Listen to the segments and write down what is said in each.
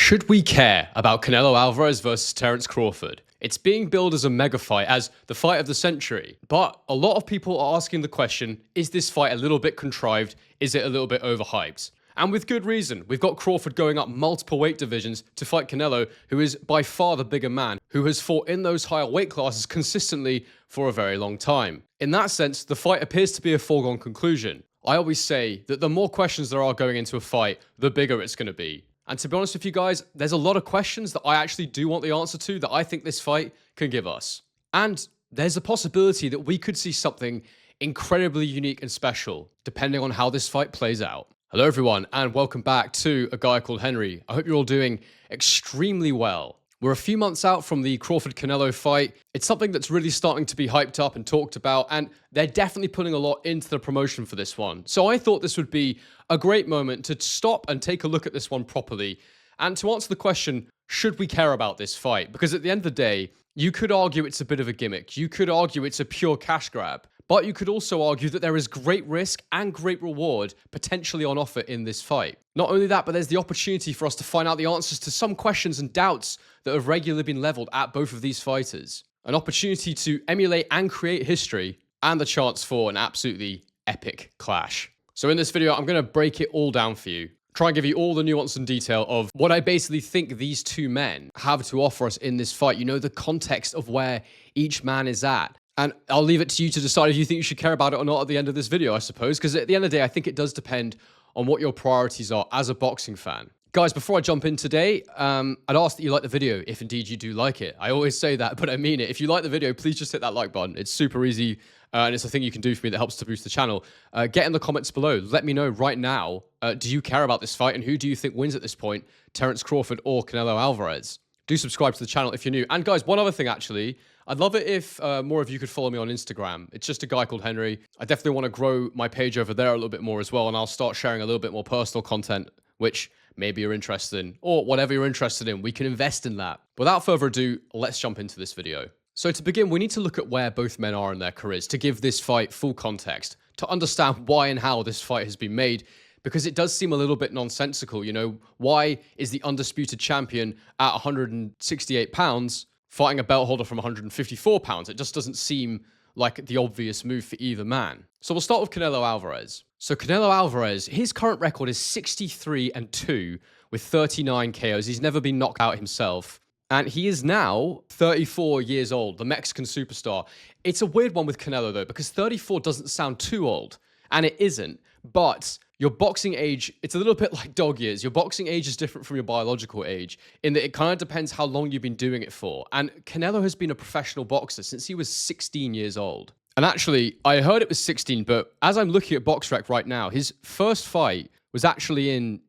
Should we care about Canelo Alvarez versus Terence Crawford? It's being billed as a mega fight, as the fight of the century. But a lot of people are asking the question, is this fight a little bit contrived? Is it a little bit overhyped? And with good reason. We've got Crawford going up multiple weight divisions to fight Canelo, who is by far the bigger man, who has fought in those higher weight classes consistently for a very long time. In that sense, the fight appears to be a foregone conclusion. I always say that the more questions there are going into a fight, the bigger it's going to be. And to be honest with you guys, there's a lot of questions that I actually do want the answer to that I think this fight can give us. And there's a possibility that we could see something incredibly unique and special, depending on how this fight plays out. Hello everyone, and welcome back to A Guy Called Henry. I hope you're all doing extremely well. We're a few months out from the Crawford-Canelo fight. It's something that's really starting to be hyped up and talked about, and they're definitely putting a lot into the promotion for this one. So I thought this would be a great moment to stop and take a look at this one properly, and to answer the question, should we care about this fight? Because at the end of the day, you could argue it's a bit of a gimmick. You could argue it's a pure cash grab. But you could also argue that there is great risk and great reward potentially on offer in this fight. Not only that, but there's the opportunity for us to find out the answers to some questions and doubts that have regularly been leveled at both of these fighters. An opportunity to emulate and create history, and the chance for an absolutely epic clash. So in this video, I'm going to break it all down for you. Try and give you all the nuance and detail of what I basically think these two men have to offer us in this fight. You know, the context of where each man is at. And I'll leave it to you to decide if you think you should care about it or not at the end of this video, I suppose. Because at the end of the day, I think it does depend on what your priorities are as a boxing fan. Guys, before I jump in today, I'd ask that you like the video, if indeed you do like it. I always say that, but I mean it. If you like the video, please just hit that like button. It's super easy, and it's a thing you can do for me that helps to boost the channel. Get in the comments below. Let me know right now, do you care about this fight, and who do you think wins at this point, Terence Crawford or Canelo Alvarez? Do subscribe to the channel if you're new. And guys, one other thing actually, I'd love it if more of you could follow me on Instagram. It's just A Guy Called Henry. I definitely want to grow my page over there a little bit more as well, and I'll start sharing a little bit more personal content, which maybe you're interested in, or whatever you're interested in, we can invest in that. Without further ado, let's jump into this video. So to begin, we need to look at where both men are in their careers to give this fight full context, to understand why and how this fight has been made, because it does seem a little bit nonsensical. You know, why is the undisputed champion at 168 pounds fighting a belt holder from 154 pounds? It just doesn't seem like the obvious move for either man. So we'll start with Canelo Alvarez. So Canelo Alvarez, his current record is 63-2 with 39 KOs. He's never been knocked out himself. And he is now 34 years old, the Mexican superstar. It's a weird one with Canelo though, because 34 doesn't sound too old. And it isn't. But your boxing age, it's a little bit like dog years. Your boxing age is different from your biological age in that it kind of depends how long you've been doing it for. And Canelo has been a professional boxer since he was 16 years old. And actually, I heard it was 16, but as I'm looking at BoxRec right now, his first fight was actually in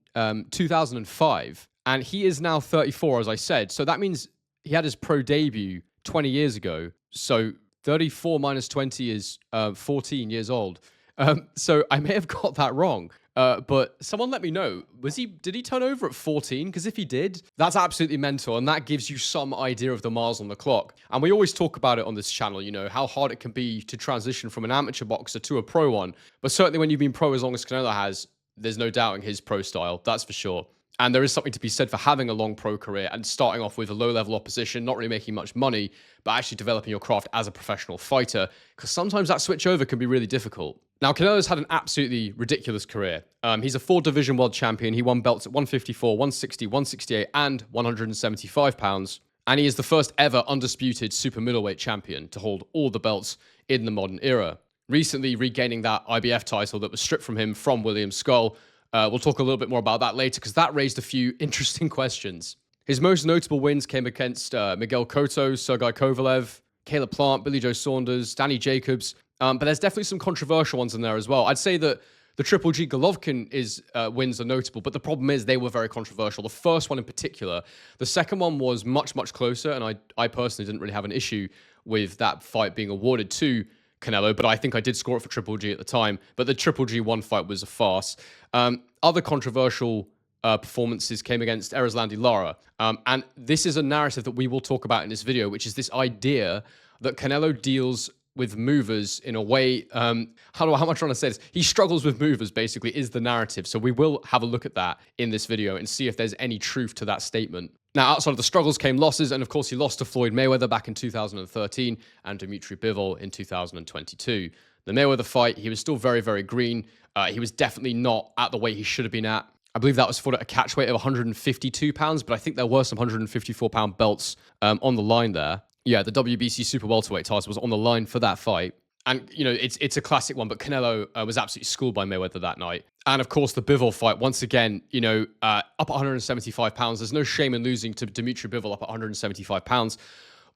2005. And he is now 34, as I said. So that means he had his pro debut 20 years ago. So 34 minus 20 is 14 years old. So I may have got that wrong, but someone let me know. Did he turn over at 14? Because if he did, that's absolutely mental, and that gives you some idea of the miles on the clock. And we always talk about it on this channel, you know, how hard it can be to transition from an amateur boxer to a pro one. But certainly when you've been pro as long as Canelo has, there's no doubting his pro style, that's for sure. And there is something to be said for having a long pro career and starting off with a low-level opposition, not really making much money, but actually developing your craft as a professional fighter, because sometimes that switch over can be really difficult. Now, Canelo's had an absolutely ridiculous career. He's a 4-division world champion. He won belts at 154, 160, 168, and 175 pounds. And he is the first ever undisputed super middleweight champion to hold all the belts in the modern era. Recently regaining that IBF title that was stripped from him from William Skull. We'll talk a little bit more about that later because that raised a few interesting questions. His most notable wins came against Miguel Cotto, Sergei Kovalev, Caleb Plant, Billy Joe Saunders, Danny Jacobs. But there's definitely some controversial ones in there as well. I'd say that the Triple G Golovkin wins are notable, but the problem is they were very controversial. The first one in particular. The second one was much, much closer, and I personally didn't really have an issue with that fight being awarded to Canelo, but I think I did score it for Triple G at the time. But the Triple G1 fight was a farce. Other controversial performances came against Erislandy Lara. And this is a narrative that we will talk about in this video, which is this idea that Canelo deals with movers in a way. How am I trying to say this? He struggles with movers, basically, is the narrative. So we will have a look at that in this video and see if there's any truth to that statement. Now, outside of the struggles came losses, and of course, he lost to Floyd Mayweather back in 2013 and Dmitry Bivol in 2022. The Mayweather fight, he was still very, very green. He was definitely not at the weight he should have been at. I believe that was fought at a catch weight of 152 pounds, but I think there were some 154-pound belts on the line there. Yeah, the WBC super welterweight title was on the line for that fight. And, you know, it's a classic one, but Canelo was absolutely schooled by Mayweather that night. And, of course, the Bivol fight, once again, you know, up at 175 pounds. There's no shame in losing to Dmitry Bivol up at 175 pounds.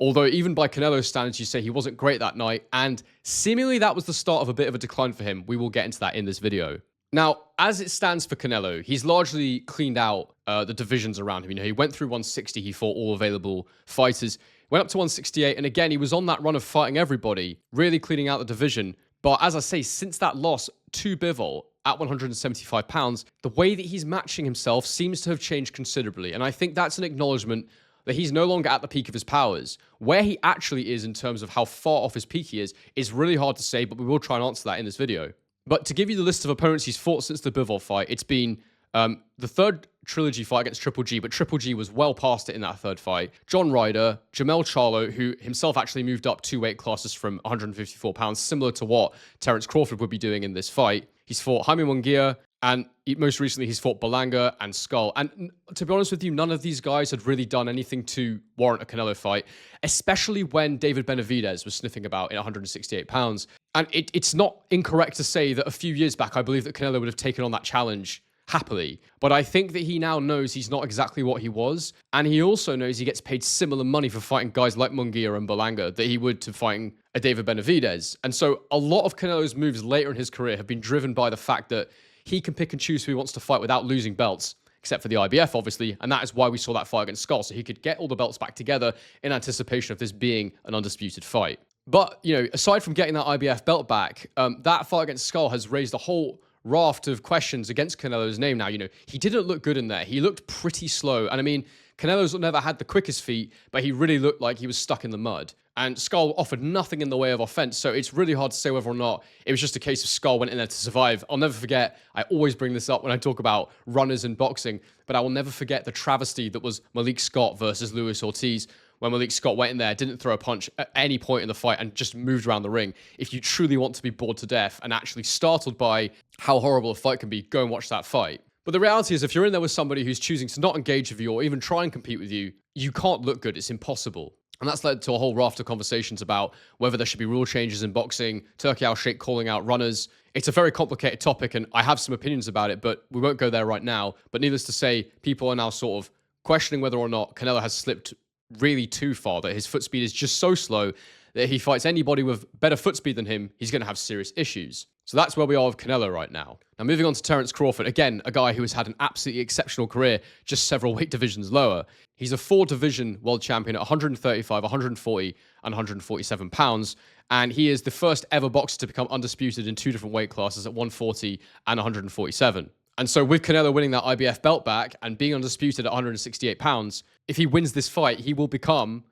Although, even by Canelo's standards, you say he wasn't great that night. And seemingly that was the start of a bit of a decline for him. We will get into that in this video. Now, as it stands for Canelo, he's largely cleaned out the divisions around him. You know, he went through 160, he fought all available fighters. Went up to 168, and again, he was on that run of fighting everybody, really cleaning out the division. But as I say, since that loss to Bivol at 175 pounds, the way that he's matching himself seems to have changed considerably. And I think that's an acknowledgement that he's no longer at the peak of his powers. Where he actually is in terms of how far off his peak he is really hard to say, but we will try and answer that in this video. But to give you the list of opponents he's fought since the Bivol fight, it's been the third trilogy fight against Triple G, but Triple G was well past it in that third fight. John Ryder, Jamel Charlo, who himself actually moved up 2 weight classes from 154 pounds, similar to what Terence Crawford would be doing in this fight. He's fought Jaime Munguia, and most recently he's fought Berlanga and Skull. And to be honest with you, none of these guys had really done anything to warrant a Canelo fight, especially when David Benavidez was sniffing about in 168 pounds. And it's not incorrect to say that a few years back, I believe that Canelo would have taken on that challenge happily. But I think that he now knows he's not exactly what he was. And he also knows he gets paid similar money for fighting guys like Munguia and Berlanga that he would to fighting a David Benavidez. And so a lot of Canelo's moves later in his career have been driven by the fact that he can pick and choose who he wants to fight without losing belts, except for the IBF, obviously. And that is why we saw that fight against Skull. So he could get all the belts back together in anticipation of this being an undisputed fight. But, you know, aside from getting that IBF belt back, that fight against Skull has raised a whole raft of questions against Canelo's name now. You know, he didn't look good in there. He looked pretty slow. And I mean, Canelo's never had the quickest feet, but he really looked like he was stuck in the mud. And Skull offered nothing in the way of offense, so it's really hard to say whether or not it was just a case of Skull went in there to survive. I'll never forget, I always bring this up when I talk about runners in boxing, but I will never forget the travesty that was Malik Scott versus Luis Ortiz, when Malik Scott went in there, didn't throw a punch at any point in the fight and just moved around the ring. If you truly want to be bored to death and actually startled by how horrible a fight can be, go and watch that fight. But the reality is, if you're in there with somebody who's choosing to not engage with you or even try and compete with you, you can't look good. It's impossible. And that's led to a whole raft of conversations about whether there should be rule changes in boxing, Turki Al-Sheikh calling out runners. It's a very complicated topic, and I have some opinions about it, but we won't go there right now. But needless to say, people are now sort of questioning whether or not Canelo has slipped really too far, that his foot speed is just so slow that if he fights anybody with better foot speed than him, he's going to have serious issues. So that's where we are with Canelo right now. Now, moving on to Terence Crawford, again, a guy who has had an absolutely exceptional career, just several weight divisions lower. He's a 4-division world champion at 135, 140, and 147 pounds, and he is the first ever boxer to become undisputed in 2 different weight classes at 140 and 147. And so with Canelo winning that IBF belt back and being undisputed at 168 pounds, if he wins this fight, he will become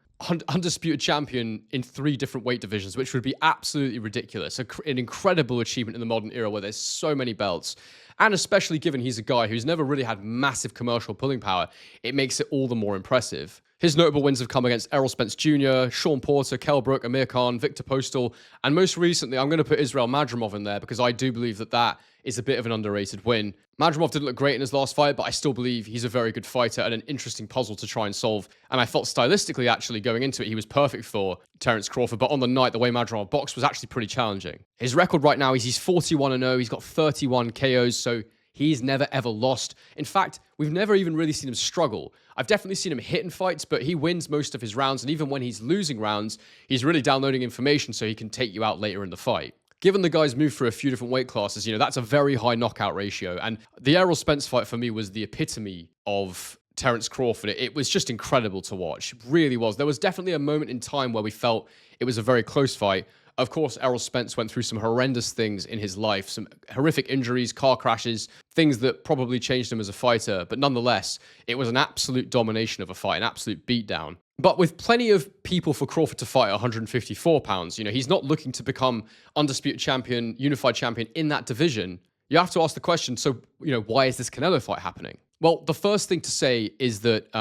undisputed champion in 3 different weight divisions, which would be absolutely ridiculous. An incredible achievement in the modern era where there's so many belts. And especially given he's a guy who's never really had massive commercial pulling power, it makes it all the more impressive. His notable wins have come against Errol Spence Jr., Sean Porter, Kell Brook, Amir Khan, Victor Postal, and most recently, I'm going to put Israel Madrimov in there because I do believe that that is a bit of an underrated win. Madrimov didn't look great in his last fight, but I still believe he's a very good fighter and an interesting puzzle to try and solve. And I felt stylistically, actually, going into it, he was perfect for Terence Crawford. But on the night, the way Madrimov boxed was actually pretty challenging. His record right now is he's 41-0. He's got 31 KOs, so he's never ever lost. In fact, we've never even really seen him struggle. I've definitely seen him hit in fights, but he wins most of his rounds. And even when he's losing rounds, he's really downloading information so he can take you out later in the fight. Given the guy's moved through a few different weight classes, you know, that's a very high knockout ratio. And the Errol Spence fight for me was the epitome of Terence Crawford. It was just incredible to watch. It really was. There was definitely a moment in time where we felt it was a very close fight. Of course, Errol Spence went through some horrendous things in his life, some horrific injuries, car crashes, things that probably changed him as a fighter. But nonetheless, it was an absolute domination of a fight, an absolute beatdown. But with plenty of people for Crawford to fight at 154 pounds, he's not looking to become undisputed champion, unified champion in that division. You have to ask the question, so, why is this Canelo fight happening? Well, the first thing to say is that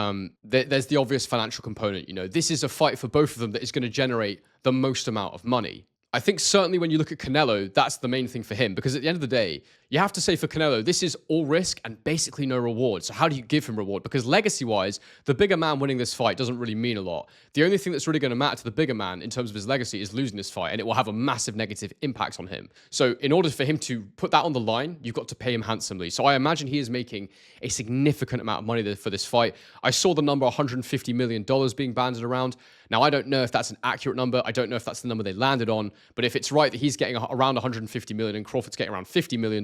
there's the obvious financial component. This is a fight for both of them that is going to generate the most amount of money. I think certainly when you look at Canelo, that's the main thing for him, because at the end of the day, you have to say for Canelo, this is all risk and basically no reward. So how do you give him reward? Because legacy-wise, the bigger man winning this fight doesn't really mean a lot. The only thing that's really going to matter to the bigger man in terms of his legacy is losing this fight, and it will have a massive negative impact on him. So in order for him to put that on the line, you've got to pay him handsomely. So I imagine he is making a significant amount of money for this fight. I saw the number $150 million being bandied around. Now, I don't know if that's an accurate number. I don't know if that's the number they landed on. But if it's right that he's getting around $150 million and Crawford's getting around $50 million,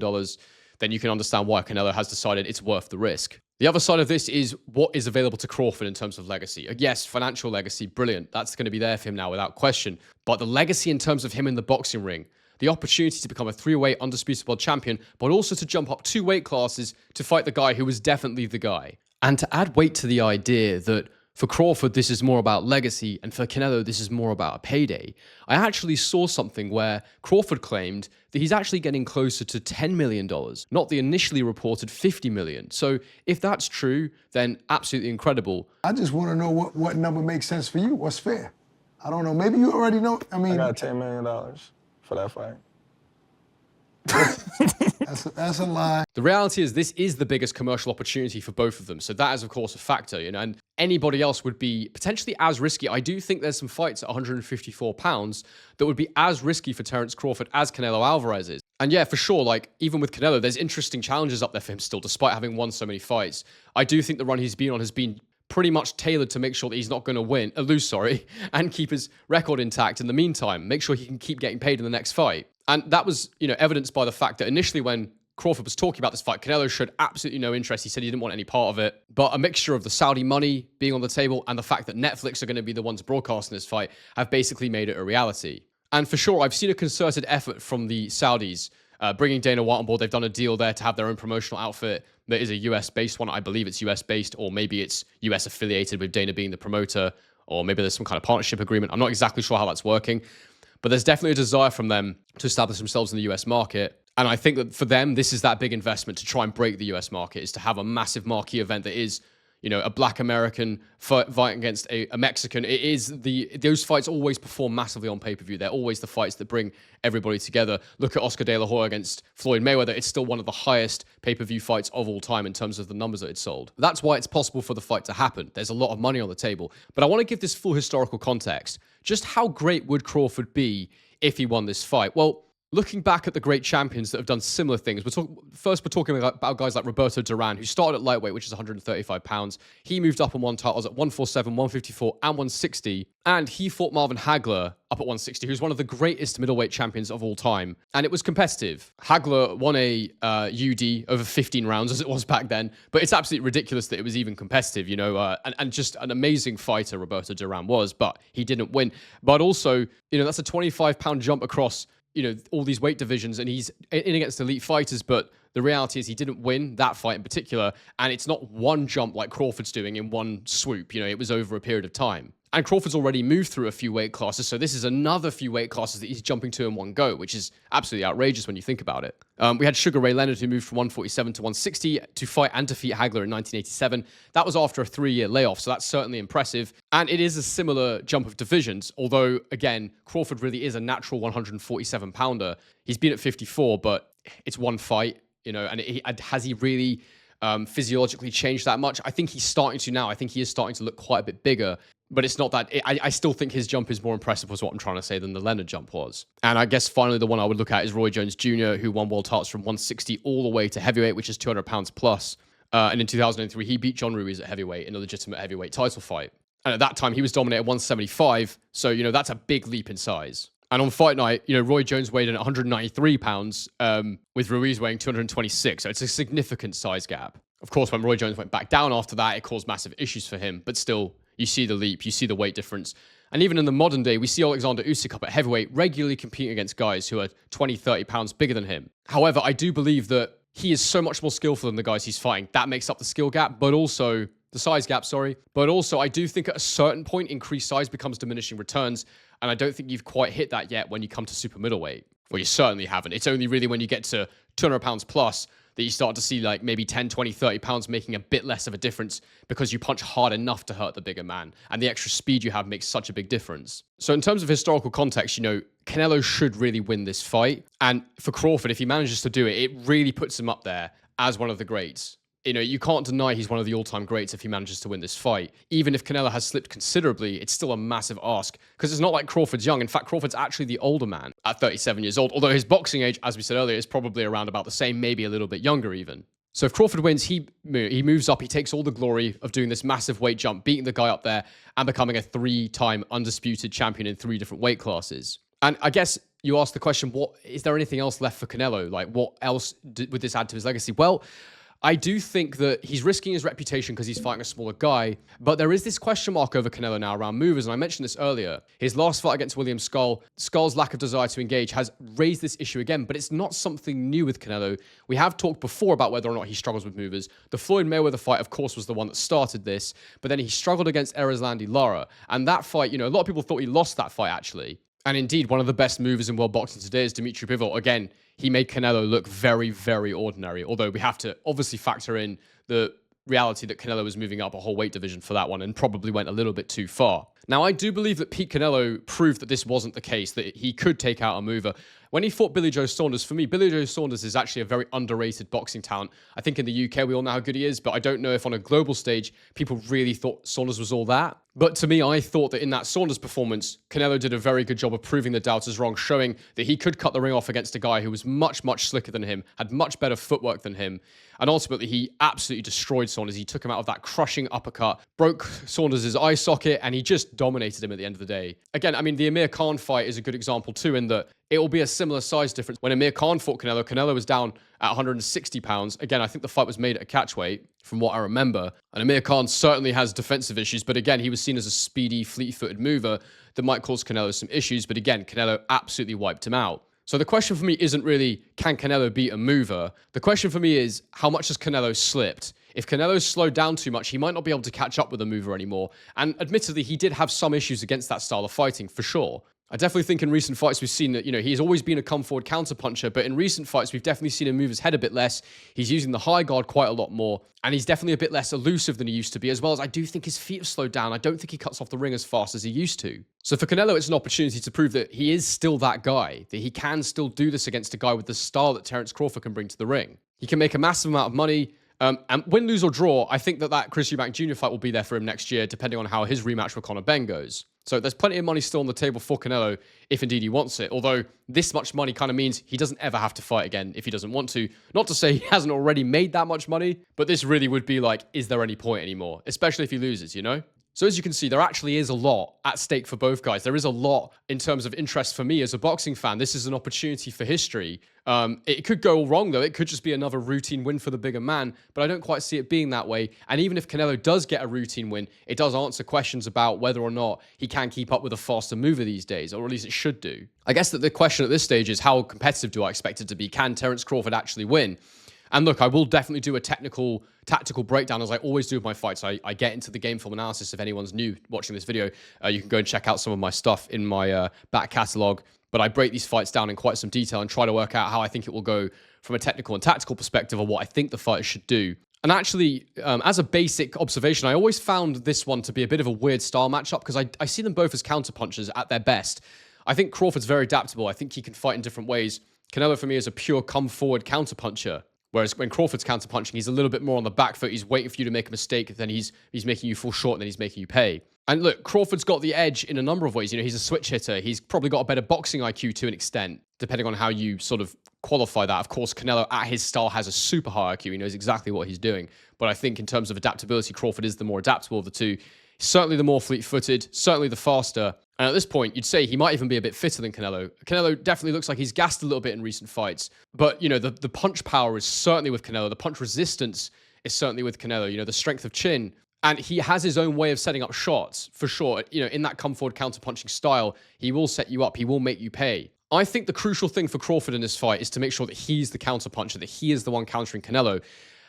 then you can understand why Canelo has decided it's worth the risk. The other side of this is what is available to Crawford in terms of legacy. Yes, financial legacy, brilliant. That's going to be there for him now without question. But the legacy in terms of him in the boxing ring, the opportunity to become a 3-weight undisputed world champion, but also to jump up 2 weight classes to fight the guy who was definitely the guy. And to add weight to the idea that for Crawford, this is more about legacy, and for Canelo, this is more about a payday. I actually saw something where Crawford claimed that he's actually getting closer to $10 million, not the initially reported $50 million. So if that's true, then absolutely incredible. I just want to know what number makes sense for you. What's fair? I don't know. Maybe you already know. I got $10 million for that fight. That's a lie. The reality is this is the biggest commercial opportunity for both of them. So that is, of course, a factor, and anybody else would be potentially as risky. I do think there's some fights at 154 pounds that would be as risky for Terence Crawford as Canelo Alvarez is. And yeah, for sure, even with Canelo, there's interesting challenges up there for him still, despite having won so many fights. I do think the run he's been on has been pretty much tailored to make sure that he's not going to lose, and keep his record intact in the meantime. Make sure he can keep getting paid in the next fight. And that was, evidenced by the fact that initially when Crawford was talking about this fight, Canelo showed absolutely no interest. He said he didn't want any part of it. But a mixture of the Saudi money being on the table and the fact that Netflix are going to be the ones broadcasting this fight have basically made it a reality. And for sure, I've seen a concerted effort from the Saudis bringing Dana White on board. They've done a deal there to have their own promotional outfit that is a US-based one. I believe it's US-based, or maybe it's US-affiliated with Dana being the promoter, or maybe there's some kind of partnership agreement. I'm not exactly sure how that's working. But there's definitely a desire from them to establish themselves in the US market. And I think that for them, this is that big investment to try and break the US market, is to have a massive marquee event that is, a Black American fighting against a Mexican. It is those fights always perform massively on pay-per-view. They're always the fights that bring everybody together. Look at Oscar De La Hoya against Floyd Mayweather. It's still one of the highest pay-per-view fights of all time in terms of the numbers that it sold. That's why it's possible for the fight to happen. There's a lot of money on the table. But I want to give this full historical context. Just how great would Crawford be if he won this fight? Well, looking back at the great champions that have done similar things, we're talking about guys like Roberto Duran, who started at lightweight, which is 135 pounds. He moved up and won titles at 147, 154, and 160. And he fought Marvin Hagler up at 160, who's one of the greatest middleweight champions of all time. And it was competitive. Hagler won a UD over 15 rounds, as it was back then. But it's absolutely ridiculous that it was even competitive, and just an amazing fighter Roberto Duran was, but he didn't win. But also, that's a 25-pound jump across all these weight divisions, and he's in against elite fighters, but the reality is he didn't win that fight in particular, and it's not one jump like Crawford's doing in one swoop. It was over a period of time. And Crawford's already moved through a few weight classes, so this is another few weight classes that he's jumping to in one go, which is absolutely outrageous when you think about it. We had Sugar Ray Leonard, who moved from 147 to 160 to fight and defeat Hagler in 1987. That was after a 3-year layoff, so that's certainly impressive. And it is a similar jump of divisions, although, again, Crawford really is a natural 147-pounder. He's been at 54, but it's one fight, and has he really physiologically changed that much? I think he's starting to now. I think he is starting to look quite a bit bigger. But it's not that. I still think his jump is more impressive, was what I'm trying to say, than the Leonard jump was. And I guess finally the one I would look at is Roy Jones Jr., who won world titles from 160 all the way to heavyweight, which is 200 pounds plus. And in 2003, he beat John Ruiz at heavyweight in a legitimate heavyweight title fight. And at that time, he was dominated at 175. So, that's a big leap in size. And on fight night, Roy Jones weighed in at 193 pounds, with Ruiz weighing 226. So it's a significant size gap. Of course, when Roy Jones went back down after that, it caused massive issues for him. But still, you see the leap, you see the weight difference. And even in the modern day, we see Alexander Usyk up at heavyweight regularly competing against guys who are 20, 30 pounds bigger than him. However, I do believe that he is so much more skillful than the guys he's fighting. That makes up the skill gap, but also the size gap, sorry. But also, I do think at a certain point, increased size becomes diminishing returns. And I don't think you've quite hit that yet when you come to super middleweight. Well, you certainly haven't. It's only really when you get to 200 pounds plus that you start to see like maybe 10, 20, 30 pounds making a bit less of a difference because you punch hard enough to hurt the bigger man. And the extra speed you have makes such a big difference. So in terms of historical context, Canelo should really win this fight. And for Crawford, if he manages to do it, it really puts him up there as one of the greats. You can't deny he's one of the all-time greats if he manages to win this fight. Even if Canelo has slipped considerably, it's still a massive ask because it's not like Crawford's young. In fact, Crawford's actually the older man at 37 years old, although his boxing age, as we said earlier, is probably around about the same, maybe a little bit younger even. So if Crawford wins, he moves up, he takes all the glory of doing this massive weight jump, beating the guy up there and becoming a 3-time undisputed champion in 3 different weight classes. And I guess you ask the question, is there anything else left for Canelo? Like, what else would this add to his legacy? Well, I do think that he's risking his reputation because he's fighting a smaller guy, but there is this question mark over Canelo now around movers, and I mentioned this earlier. His last fight against William Skull's lack of desire to engage has raised this issue again, but it's not something new with Canelo. We have talked before about whether or not he struggles with movers. The Floyd Mayweather fight, of course, was the one that started this, but then he struggled against Erislandy Lara, and that fight, a lot of people thought he lost that fight, actually. And indeed, one of the best movers in world boxing today is Dimitri Bivol. Again, he made Canelo look very, very ordinary, although we have to obviously factor in the reality that Canelo was moving up a whole weight division for that one and probably went a little bit too far. Now, I do believe that Pete Canelo proved that this wasn't the case, that he could take out a mover. When he fought Billy Joe Saunders, for me, Billy Joe Saunders is actually a very underrated boxing talent. I think in the UK, we all know how good he is, but I don't know if on a global stage, people really thought Saunders was all that. But to me, I thought that in that Saunders performance, Canelo did a very good job of proving the doubters wrong, showing that he could cut the ring off against a guy who was much, much slicker than him, had much better footwork than him. And ultimately, he absolutely destroyed Saunders. He took him out of that crushing uppercut, broke Saunders' eye socket, and he just dominated him at the end of the day. Again, I mean, the Amir Khan fight is a good example too, in that it will be a similar size difference. When Amir Khan fought Canelo, Canelo was down at 160 pounds. Again, I think the fight was made at a catchweight, from what I remember. And Amir Khan certainly has defensive issues, but again, he was seen as a speedy, fleet-footed mover that might cause Canelo some issues. But again, Canelo absolutely wiped him out. So the question for me isn't really, can Canelo beat a mover? The question for me is, how much has Canelo slipped? If Canelo's slowed down too much, he might not be able to catch up with a mover anymore. And admittedly, he did have some issues against that style of fighting, for sure. I definitely think in recent fights we've seen that, he's always been a come-forward counter-puncher, but in recent fights we've definitely seen him move his head a bit less. He's using the high guard quite a lot more, and he's definitely a bit less elusive than he used to be, as well as I do think his feet have slowed down. I don't think he cuts off the ring as fast as he used to. So for Canelo, it's an opportunity to prove that he is still that guy, that he can still do this against a guy with the style that Terence Crawford can bring to the ring. He can make a massive amount of money, and win, lose, or draw, I think that Chris Eubank Jr. fight will be there for him next year, depending on how his rematch with Conor Benn goes. So there's plenty of money still on the table for Canelo, if indeed he wants it. Although this much money kind of means he doesn't ever have to fight again if he doesn't want to. Not to say he hasn't already made that much money, but this really would be like, is there any point anymore? Especially if he loses, So as you can see, there actually is a lot at stake for both guys. There is a lot in terms of interest for me as a boxing fan. This is an opportunity for history. It could go all wrong, though. It could just be another routine win for the bigger man, but I don't quite see it being that way. And even if Canelo does get a routine win, it does answer questions about whether or not he can keep up with a faster mover these days, or at least it should do. I guess that the question at this stage is, how competitive do I expect it to be? Can Terence Crawford actually win? And look, I will definitely do a tactical breakdown, as I always do with my fights. I get into the game film analysis. If anyone's new watching this video, you can go and check out some of my stuff in my back catalogue. But I break these fights down in quite some detail and try to work out how I think it will go from a technical and tactical perspective, or what I think the fighters should do. And actually, as a basic observation, I always found this one to be a bit of a weird style matchup, because I see them both as counterpunchers at their best. I think Crawford's very adaptable. I think he can fight in different ways. Canelo, for me, is a pure come-forward counterpuncher. Whereas when Crawford's counterpunching, he's a little bit more on the back foot. He's waiting for you to make a mistake, then he's making you fall short, and then he's making you pay. And look, Crawford's got the edge in a number of ways. He's a switch hitter. He's probably got a better boxing IQ to an extent, depending on how you sort of qualify that. Of course, Canelo, at his style, has a super high IQ. He knows exactly what he's doing. But I think in terms of adaptability, Crawford is the more adaptable of the two. Certainly the more fleet-footed, certainly the faster. And at this point, you'd say he might even be a bit fitter than Canelo. Canelo definitely looks like he's gassed a little bit in recent fights. But, the punch power is certainly with Canelo. The punch resistance is certainly with Canelo. The strength of chin. And he has his own way of setting up shots, for sure. You know, in that come forward counter-punching style, he will set you up. He will make you pay. I think the crucial thing for Crawford in this fight is to make sure that he's the counter-puncher, that he is the one countering Canelo.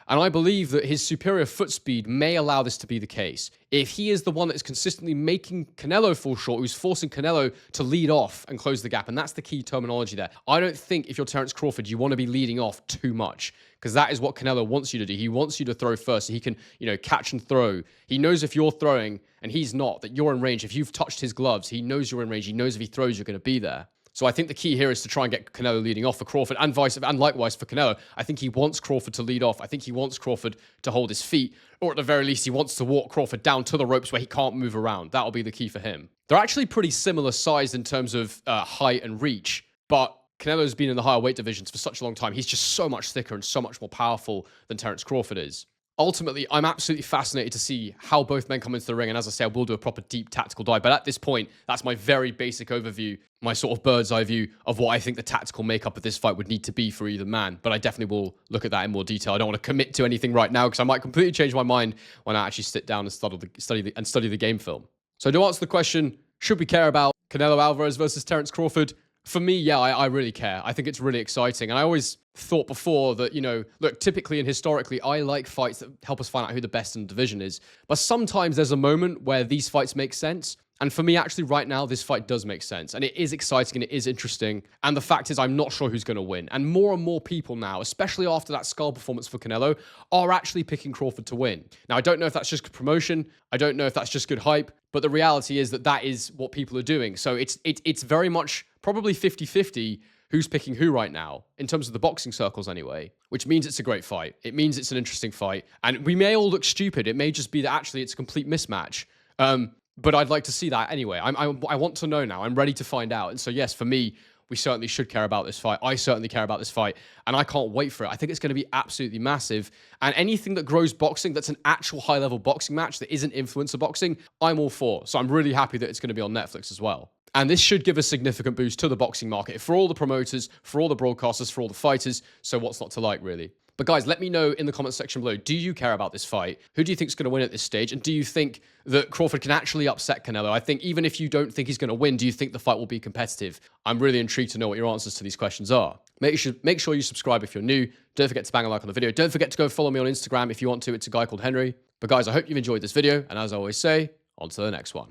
And I believe that his superior foot speed may allow this to be the case. If he is the one that is consistently making Canelo fall short, who's forcing Canelo to lead off and close the gap, and that's the key terminology there. I don't think if you're Terence Crawford, you want to be leading off too much, because that is what Canelo wants you to do. He wants you to throw first so he can, you know, catch and throw. He knows if you're throwing and he's not, that you're in range. If you've touched his gloves, he knows you're in range. He knows if he throws, you're going to be there. So I think the key here is to try and get Canelo leading off for Crawford and likewise for Canelo. I think he wants Crawford to lead off. I think he wants Crawford to hold his feet, or at the very least, he wants to walk Crawford down to the ropes where he can't move around. That'll be the key for him. They're actually pretty similar size in terms of height and reach, but Canelo's been in the higher weight divisions for such a long time. He's just so much thicker and so much more powerful than Terence Crawford is. Ultimately, I'm absolutely fascinated to see how both men come into the ring. And as I say, I will do a proper deep tactical dive. But at this point, that's my very basic overview, my sort of bird's eye view of what I think the tactical makeup of this fight would need to be for either man. But I definitely will look at that in more detail. I don't want to commit to anything right now because I might completely change my mind when I actually sit down and study the game film. So to answer the question, should we care about Canelo Alvarez versus Terence Crawford? For me, yeah, I really care. I think it's really exciting. And I always thought before that, you know, look, typically and historically, I like fights that help us find out who the best in the division is. But sometimes there's a moment where these fights make sense. And for me, actually, right now, this fight does make sense. And it is exciting and it is interesting. And the fact is, I'm not sure who's going to win. And more people now, especially after that skull performance for Canelo, are actually picking Crawford to win. Now, I don't know if that's just good promotion. I don't know if that's just good hype. But the reality is that that is what people are doing. So it's very much probably 50-50 who's picking who right now, in terms of the boxing circles anyway, which means it's a great fight. It means it's an interesting fight. And we may all look stupid. It may just be that actually it's a complete mismatch. But I'd like to see that anyway. I want to know now. I'm ready to find out. And so, yes, for me, we certainly should care about this fight. I certainly care about this fight. And I can't wait for it. I think it's going to be absolutely massive. And anything that grows boxing, that's an actual high-level boxing match that isn't influencer boxing, I'm all for. So I'm really happy that it's going to be on Netflix as well. And this should give a significant boost to the boxing market for all the promoters, for all the broadcasters, for all the fighters. So what's not to like, really? But guys, let me know in the comments section below, do you care about this fight? Who do you think is going to win at this stage? And do you think that Crawford can actually upset Canelo? I think even if you don't think he's going to win, do you think the fight will be competitive? I'm really intrigued to know what your answers to these questions are. Make sure you subscribe if you're new. Don't forget to bang a like on the video. Don't forget to go follow me on Instagram if you want to. It's a guy called Henry. But guys, I hope you've enjoyed this video. And as I always say, on to the next one.